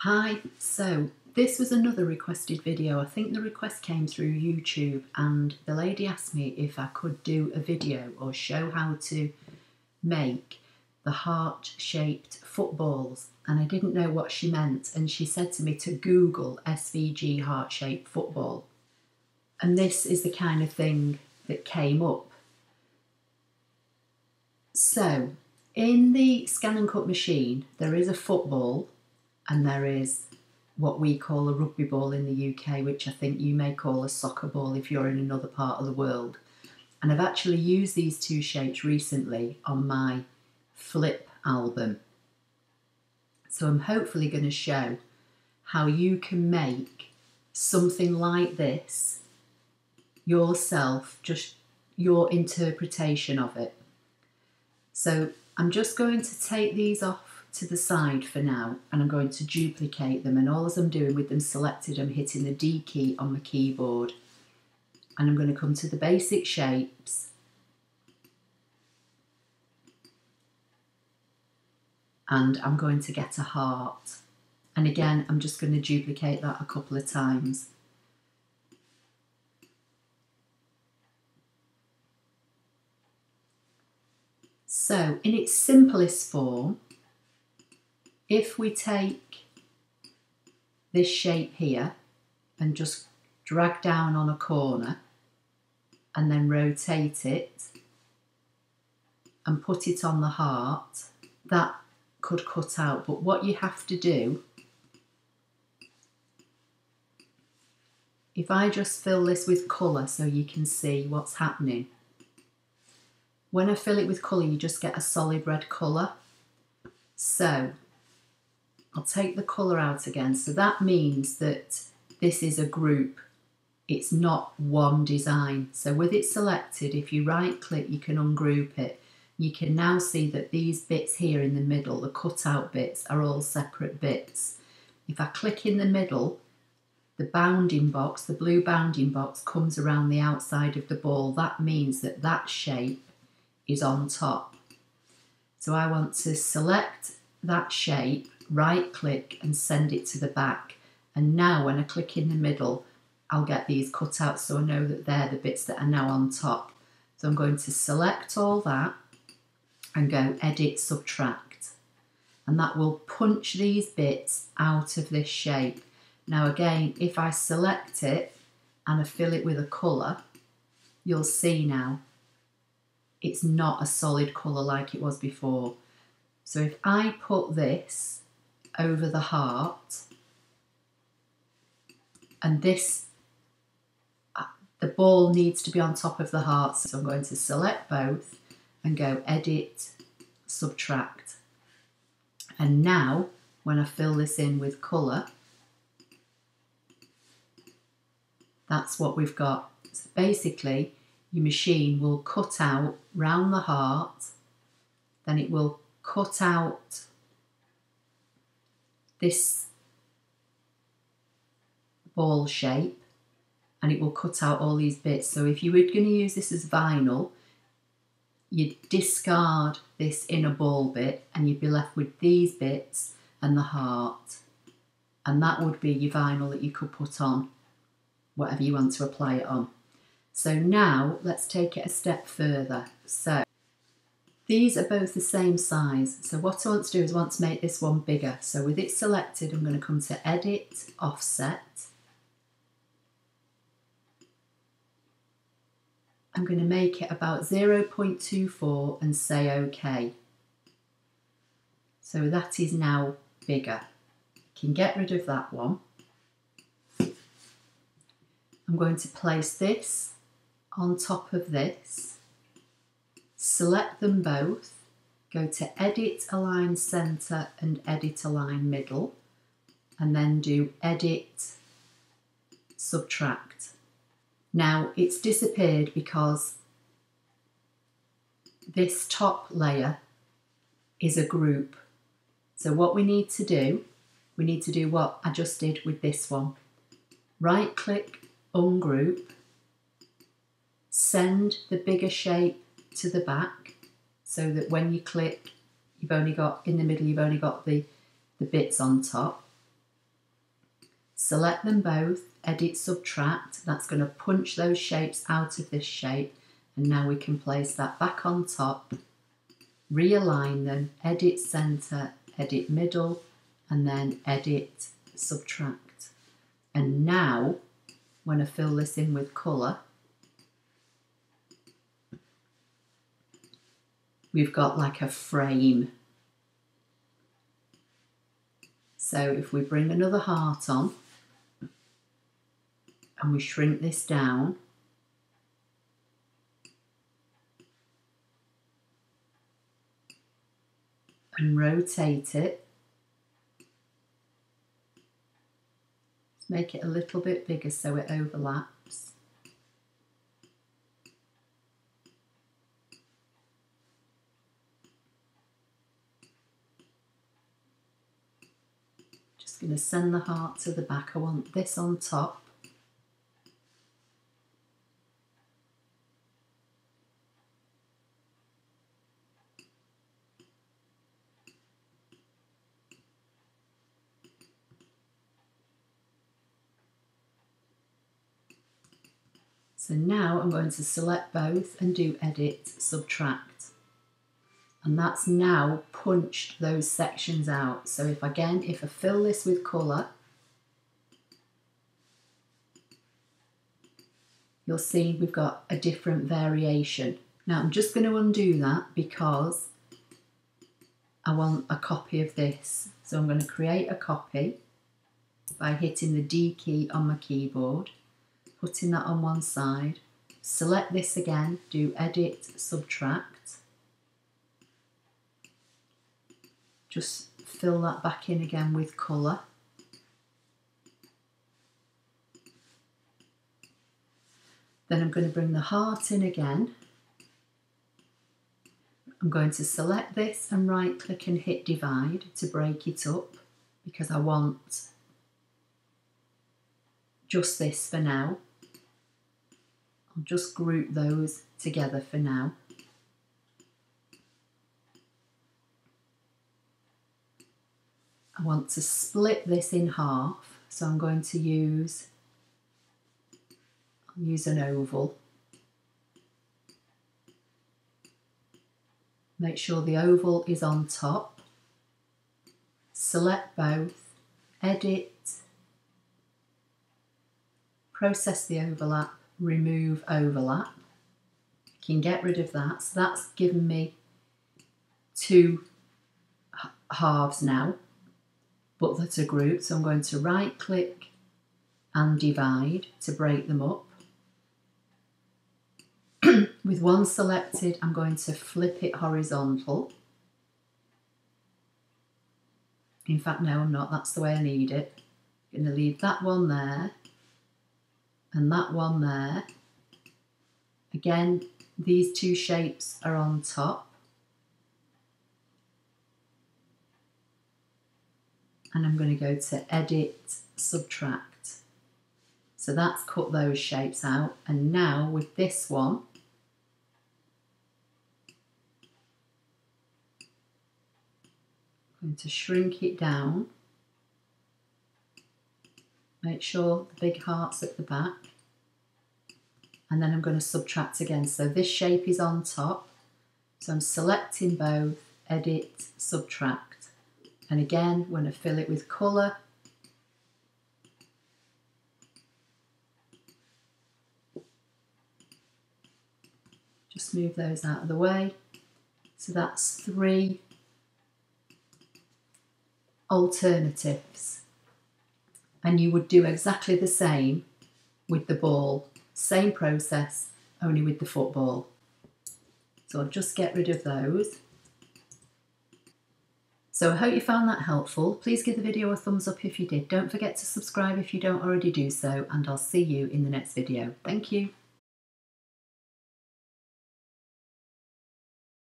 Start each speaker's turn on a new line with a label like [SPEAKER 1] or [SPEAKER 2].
[SPEAKER 1] Hi, so this was another requested video. I think the request came through YouTube and the lady asked me if I could do a video or show how to make the heart-shaped footballs, and I didn't know what she meant, and she said to me to Google SVG heart-shaped football, and this is the kind of thing that came up. So in the ScanNCut machine there is a football and there is what we call a rugby ball in the UK, which I think you may call a soccer ball if you're in another part of the world. And I've actually used these two shapes recently on my flip album. So I'm hopefully going to show how you can make something like this yourself, just your interpretation of it. So I'm just going to take these off to the side for now, and I'm going to duplicate them, and all as I'm doing with them selected, I'm hitting the D key on my keyboard, and I'm going to come to the basic shapes and I'm going to get a heart, and again I'm just going to duplicate that a couple of times. So in its simplest form, if we take this shape here and just drag down on a corner and then rotate it and put it on the heart, that could cut out. But what you have to do, if I just fill this with colour so you can see what's happening, when I fill it with colour you just get a solid red colour. So I'll take the colour out again. So that means that this is a group. It's not one design. So with it selected, if you right click, you can ungroup it. You can now see that these bits here in the middle, the cutout bits, are all separate bits. If I click in the middle, the bounding box, the blue bounding box, comes around the outside of the ball. That means that that shape is on top. So I want to select that shape, right click and send it to the back, and now when I click in the middle I'll get these cut out, so I know that they're the bits that are now on top. So I'm going to select all that and go edit, subtract, and that will punch these bits out of this shape. Now again, if I select it and I fill it with a colour, you'll see now it's not a solid colour like it was before. So if I put this over the heart, and this, the ball needs to be on top of the heart, so I'm going to select both and go edit, subtract, and now when I fill this in with colour, that's what we've got. So basically your machine will cut out round the heart, then it will cut out this ball shape, and it will cut out all these bits. So if you were going to use this as vinyl, you'd discard this inner ball bit and you'd be left with these bits and the heart, and that would be your vinyl that you could put on whatever you want to apply it on. So now let's take it a step further. So these are both the same size, so what I want to do is I want to make this one bigger. So with it selected, I'm going to come to Edit, Offset. I'm going to make it about 0.24 and say OK. So that is now bigger. I can get rid of that one. I'm going to place this on top of this. Select them both, go to Edit, Align Center and Edit, Align Middle, and then do Edit, Subtract. Now it's disappeared because this top layer is a group. So what we need to do what I just did with this one. Right click, ungroup, send the bigger shape to the back, so that when you click, you've only got, in the middle, you've only got the bits on top. Select them both, edit, subtract. That's going to punch those shapes out of this shape. And now we can place that back on top, realign them, edit center, edit middle, and then edit, subtract. And now, when I fill this in with colour, we've got like a frame. So if we bring another heart on and we shrink this down, and rotate it, make it a little bit bigger so it overlaps. Just going to send the heart to the back. I want this on top. So now I'm going to select both and do edit, subtract. And that's now punched those sections out. So if I fill this with colour, you'll see we've got a different variation. Now I'm just going to undo that because I want a copy of this. So I'm going to create a copy by hitting the D key on my keyboard, putting that on one side, select this again, do edit, subtract, just fill that back in again with colour. Then I'm going to bring the heart in again. I'm going to select this and right click and hit divide to break it up because I want just this for now. I'll just group those together for now. I want to split this in half, so I'm going to use an oval. Make sure the oval is on top. Select both, edit, process the overlap, remove overlap. I can get rid of that. So that's given me two halves now, but that are grouped. So I'm going to right click and divide to break them up. With one selected, I'm going to flip it horizontal. In fact, no, I'm not. That's the way I need it. I'm going to leave that one there and that one there. Again, these two shapes are on top. And I'm going to go to edit, subtract. So that's cut those shapes out. And now with this one, I'm going to shrink it down. Make sure the big heart's at the back. And then I'm going to subtract again. So this shape is on top. So I'm selecting both, edit, subtract. And again, when I fill it with colour, just move those out of the way. So that's 3 alternatives. And you would do exactly the same with the ball. Same process, only with the football. So I'll just get rid of those. So I hope you found that helpful. Please give the video a thumbs up if you did. Don't forget to subscribe if you don't already do so, and I'll see you in the next video. Thank you.